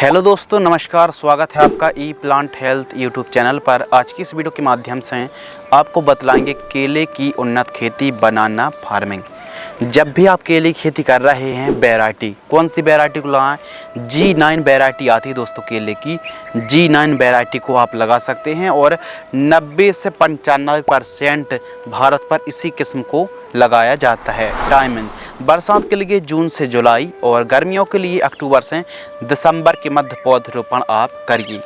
Hello दोस्तों, नमस्कार। स्वागत है आपका ई प्लांट हेल्थ यूट्यूब चैनल पर। आज की इस वीडियो के माध्यम से आपको बतलाएंगे केले की उन्नत खेती बनाना फार्मिंग। जब भी आप केले की खेती कर रहे हैं, वैरायटी कौन सी वैरायटी को लगाएं? G9 वैरायटी आती है दोस्तों केले की। G9 वैरायटी को आप लगा सकते हैं और 90 से 95% भारत पर इसी किस्म को लगाया जाता है। टाइमिंग बरसात के लिए जून से जुलाई और गर्मियों के लिए अक्टूबर से दिसंबर के मध्य पौधरोपण आप करिए।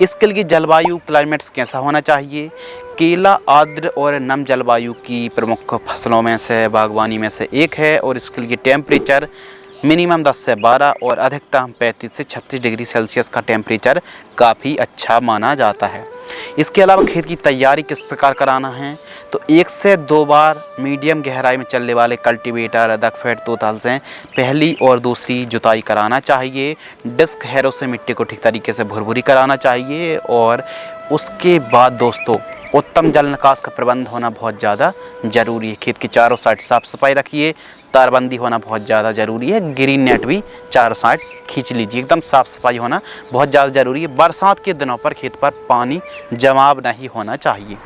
इसके लिए जलवायु क्लाइमेट्स कैसा होना चाहिए? केला आर्द्र और नम जलवायु की प्रमुख फसलों में से बागवानी में से एक है और इसके लिए टेम्परेचर मिनिमम 10 से 12 और अधिकतम 35 से 36 डिग्री सेल्सियस का टेम्परेचर काफ़ी अच्छा माना जाता है। इसके अलावा खेत की तैयारी किस प्रकार कराना है? तो 1 से 2 बार मीडियम गहराई में चलने वाले कल्टीवेटर दकफेट तोताल से पहली और दूसरी जुताई कराना चाहिए। डिस्क हैरो से मिट्टी को ठीक तरीके से भुरभुरी कराना चाहिए और उसके बाद दोस्तों उत्तम जल निकास का प्रबंध होना बहुत ज़्यादा ज़रूरी है। खेत की चारों साइड साफ़ सफाई रखिए। तारबंदी होना बहुत ज़्यादा ज़रूरी है। ग्रीन नेट भी चारों साइड खींच लीजिए। एकदम साफ़ सफाई होना बहुत ज़्यादा ज़रूरी है। बरसात के दिनों पर खेत पर पानी जमाव नहीं होना चाहिए।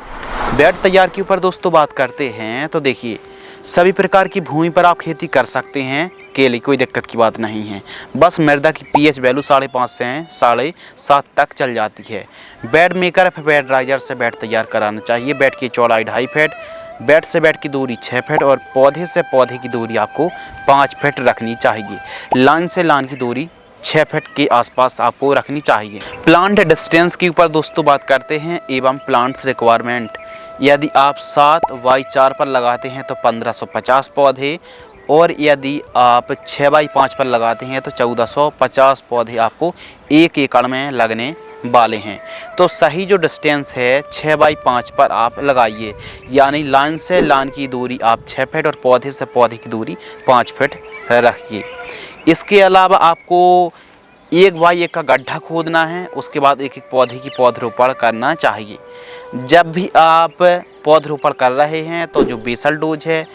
बेड तैयार के ऊपर दोस्तों बात करते हैं तो देखिए, सभी प्रकार की भूमि पर आप खेती कर सकते हैं। केले कोई दिक्कत की बात नहीं है। बस मृदा की पीएच वैल्यू 5.5 से 7.5 तक चल जाती है। बेड मेकर या बेड राइजर से बेड तैयार कराना चाहिए। बेड की चौड़ाई 2.5 फीट, बेड से बेड की दूरी 6 फीट और पौधे से पौधे की दूरी आपको 5 फीट रखनी चाहिए। लाइन से लाइन की दूरी 6 फीट के आसपास आपको रखनी चाहिए। प्लांट डिस्टेंस के ऊपर दोस्तों बात करते हैं एवं प्लांट्स रिक्वायरमेंट। यदि आप 7x4 पर लगाते हैं तो 1550 पौधे और यदि आप 6x5 पर लगाते हैं तो 1450 पौधे आपको 1 एकड़ में लगने वाले हैं। तो सही जो डिस्टेंस है 6x5 पर आप लगाइए, यानी लाइन से लाइन की दूरी आप 6 फीट और पौधे से पौधे की दूरी 5 फीट रखिए। इसके अलावा आपको 1x1 का गड्ढा खोदना है। उसके बाद एक एक पौधे की पौधरोपण करना चाहिए। जब भी आप पौधरोपण कर रहे हैं तो जो बेसल डोज है,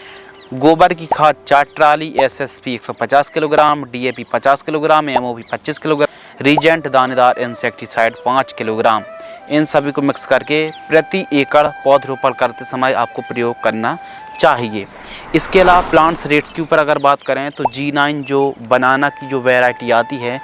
गोबर की खाद 4 trolley, SSP 150 kilogram, DAP 50 kilogram, MOP 25 kilogram, Regent दानेदार इंसेक्टिसाइड 5 किलोग्राम, इन सभी को मिक्स करके प्रति एकड़ पौधरोपण करते समय आपको प्रयोग करना चाहिए। इसके अलावा प्लांट्स रेट्स के ऊपर अगर बात करें तो G9 जो बनाना की जो वैरायटी आती है,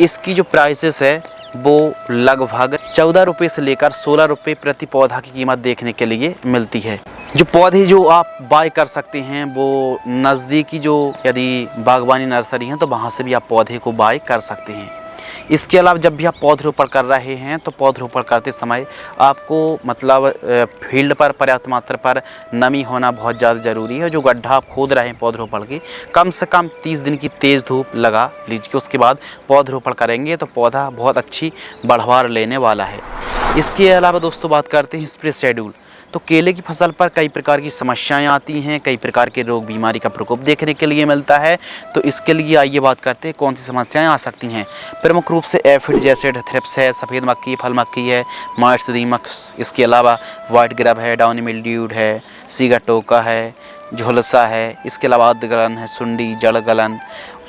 इसकी जो प्राइसेस है वो लगभग 14 रुपये से लेकर 16 रुपये प्रति पौधा की कीमत देखने के लिए मिलती है। जो पौधे जो आप बाय कर सकते हैं वो नज़दीकी जो यदि बागवानी नर्सरी हैं तो वहाँ से भी आप पौधे को बाय कर सकते हैं। इसके अलावा जब भी आप पौधरोपण कर रहे हैं तो पौधरोपण करते समय आपको मतलब फील्ड पर पर्याप्त मात्रा पर नमी होना बहुत ज़्यादा ज़रूरी है। जो गड्ढा आप खोद रहे हैं पौधरोपण की, कम से कम 30 दिन की तेज़ धूप लगा लीजिए। उसके बाद पौधरोपण करेंगे तो पौधा बहुत अच्छी बढ़वार लेने वाला है। इसके अलावा दोस्तों बात करते हैं स्प्रे शेड्यूल। तो केले की फसल पर कई प्रकार की समस्याएं आती हैं, कई प्रकार के रोग बीमारी का प्रकोप देखने के लिए मिलता है। तो इसके लिए आइए बात करते हैं कौन सी समस्याएं आ सकती हैं। प्रमुख रूप से एफिड जैसे थ्रिप्स है, सफ़ेद मक्खी, फल मक्खी है, माइट्स दीमक। इसके अलावा वाइट ग्रब है, डाउनी मिल्ड्यूड है, सीगाटोका है, झुलसा है। इसके अलावा अधगलन है, सुंडी, जड़ गलन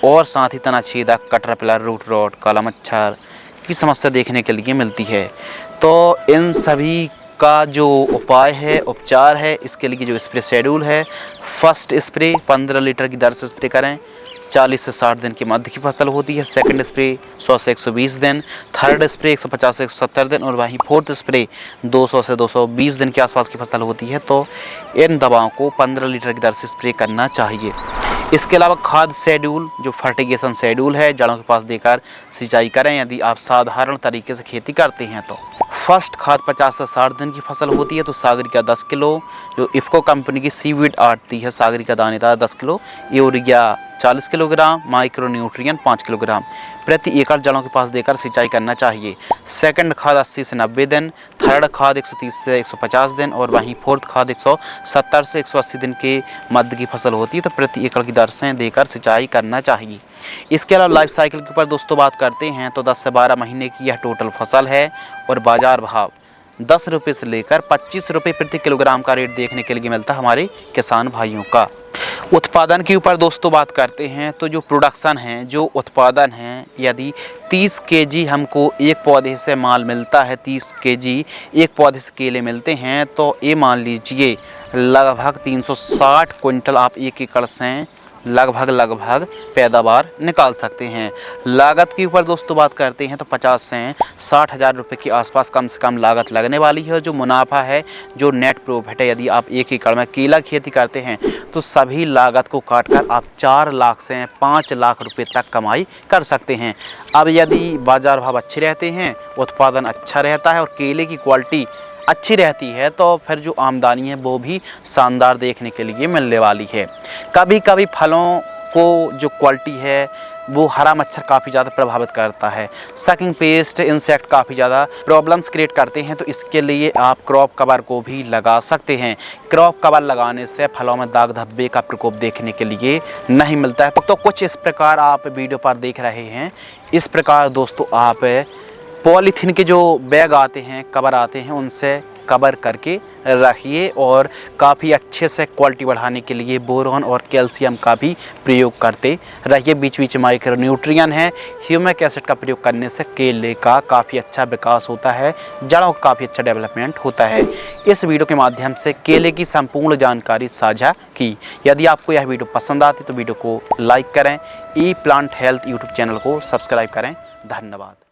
और साथ ही तना छेदक, कैटरपिलर, रूट रॉट, काला मच्छर की समस्या देखने के लिए मिलती है। तो इन सभी का जो उपाय है, उपचार है, इसके लिए जो स्प्रे शेड्यूल है, फर्स्ट स्प्रे 15 लीटर की दर से स्प्रे करें। 40 से 60 दिन की मध्य की फसल होती है। सेकंड स्प्रे 100 से 120 दिन, थर्ड स्प्रे 150 से 170 दिन और वहीं फोर्थ स्प्रे 200 से 220 दिन के आसपास की फसल होती है। तो इन दवाओं को 15 लीटर की दर से स्प्रे करना चाहिए। इसके अलावा खाद शेड्यूल जो फर्टिगेशन शेड्यूल है, जड़ों के पास देकर सिंचाई करें यदि आप साधारण तरीके से खेती करते हैं तो। फर्स्ट खाद 50 से 60 दिन की फसल होती है तो सागरिका 10 किलो, जो इफ़को कंपनी की सीवीड आती है सागरिका दानेदार 10 kilo, urea 40 kilogram, micro nutrient 5 kilogram प्रति एकड़ जड़ों के पास देकर सिंचाई करना चाहिए। सेकंड खाद 80 से 90 दिन, थर्ड खाद 130 से 150 दिन और वहीं फोर्थ खाद 170 से 180 दिन के मध्य की फसल होती है तो प्रति एकड़ की दर से देकर सिंचाई करना चाहिए। इसके अलावा लाइफ साइकिल के ऊपर दोस्तों बात करते हैं तो 10 से 12 महीने की यह टोटल फसल है और बाजार भाव 10 रुपये से लेकर 25 रुपये प्रति किलोग्राम का रेट देखने के लिए मिलता है हमारे किसान भाइयों का। उत्पादन के ऊपर दोस्तों बात करते हैं तो जो प्रोडक्शन है, जो उत्पादन है, यदि 30 केजी हमको एक पौधे से माल मिलता है, 30 केजी एक पौधे से केले मिलते हैं, तो ये मान लीजिए लगभग 360 क्विंटल आप एक एकड़ से लगभग पैदावार निकाल सकते हैं। लागत के ऊपर दोस्तों बात करते हैं तो 50 से 60 हज़ार रुपये के आसपास कम से कम लागत लगने वाली है। जो मुनाफा है, जो नेट प्रॉफिट है, यदि आप एक एकड़ में केला खेती करते हैं तो सभी लागत को काटकर आप 4 लाख से 5 लाख रुपए तक कमाई कर सकते हैं। अब यदि बाज़ार भाव अच्छे रहते हैं, उत्पादन अच्छा रहता है और केले की क्वालिटी अच्छी रहती है तो फिर जो आमदनी है वो भी शानदार देखने के लिए मिलने वाली है। कभी कभी फलों को जो क्वालिटी है वो हरा मच्छर काफ़ी ज़्यादा प्रभावित करता है, सकिंग पेस्ट, इंसेक्ट काफ़ी ज़्यादा प्रॉब्लम्स क्रिएट करते हैं, तो इसके लिए आप क्रॉप कवर को भी लगा सकते हैं। क्रॉप कवर लगाने से फलों में दाग धब्बे का प्रकोप देखने के लिए नहीं मिलता है। तो कुछ इस प्रकार आप वीडियो पर देख रहे हैं, इस प्रकार दोस्तों आप पॉलीथीन के जो बैग आते हैं, कवर आते हैं, उनसे कवर करके रखिए और काफ़ी अच्छे से क्वालिटी बढ़ाने के लिए बोरॉन और कैल्शियम का भी प्रयोग करते रहिए। बीच बीच माइक्रो न्यूट्रिएंट है, ह्यूमिक एसिड का प्रयोग करने से केले का काफ़ी अच्छा विकास होता है, जड़ों का काफ़ी अच्छा डेवलपमेंट होता है। इस वीडियो के माध्यम से केले की संपूर्ण जानकारी साझा की। यदि आपको यह वीडियो पसंद आती तो वीडियो को लाइक करें, ई प्लांट हेल्थ यूट्यूब चैनल को सब्सक्राइब करें। धन्यवाद।